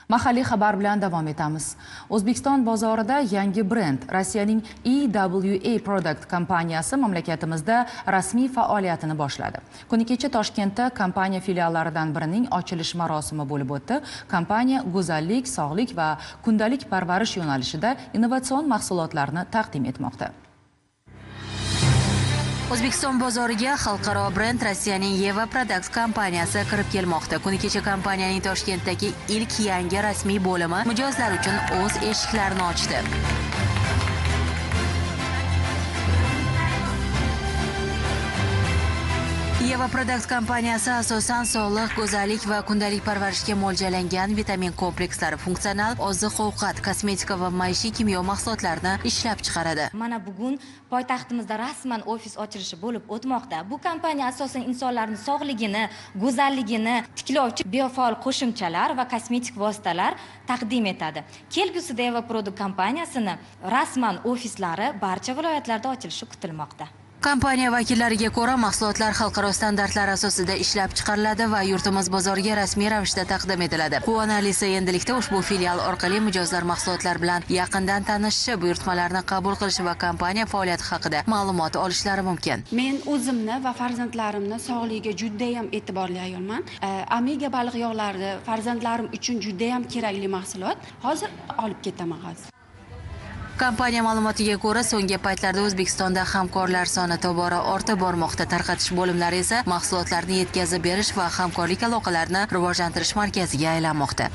Mahalliy xabar bilan davom etamiz. O'zbekiston bozorida yangi brend Rossiyaning EWA Product kompaniyasi mamlakatimizda rasmiy faoliyatini boshladi. Kuni kecha Toshkentda kompaniya filiallaridan birining ochilish marosimi bo'lib o'tdi. Kompaniya go'zallik, sog'lik va kundalik parvarish yo'nalishida innovatsion mahsulotlarni taqdim etmoqda. O'zbekiston bozoriga xalqaro brend Rossiyaning EWA Product kompaniyasi kirib kelmoqda. Kuni kecha kompaniyaning Toshkentdagi ilk yangi rasmiy bo'limi mijozlar uchun o'z eshiklarini ochdi. EWA Product kompaniyasi asosan sog'liq, go'zallik va kundalik parvarishga mo'ljallangan vitamin komplekslari, funksional oziq-ovqat, kosmetika va maishiy kimyo mahsulotlarini ishlab chiqaradi. Mana bugun poytaxtimizda rasman ofis ochilishi bo'lib o'tmoqda. Bu kompaniya asosan insonlarning sog'ligini, go'zalligini tiklovchi biofaol qo'shimchalar va kosmetik vositalar taqdim etadi. Kelgusida EWA Product kompaniyasini rasman ofislari barcha viloyatlarda ochilishi kutilmoqda. Kompaniya vakillariga ko'ra, mahsulotlar xalqaro standartlar asosida ishlab chiqariladi va yurtimiz bozoriga rasmiy ravishda taqdim etiladi. Quvonarlisi, endilikda ushbu filial orqali mijozlar mahsulotlar bilan yaqindan tanishishi, buyurtmalarni qabul qilishi va kompaniya faoliyati haqida ma'lumot olishlari mumkin. Men o'zimni va farzandlarimni sog'ligiga juda ham e'tiborli ayolman. Omega baliq yog'lari farzandlarim uchun juda ham kerakli mahsulot. Hozir olib ketaman hozir. Kompaniya ma'lumotiga ko'ra, so'nggi paytlarda O'zbekistonda hamkorlar soni tobora ortib bormoqda. Tarqatish bo'limlari esa mahsulotlarni yetkazib berish va hamkorlik aloqalarini rivojlantirish markaziga aylanmoqda.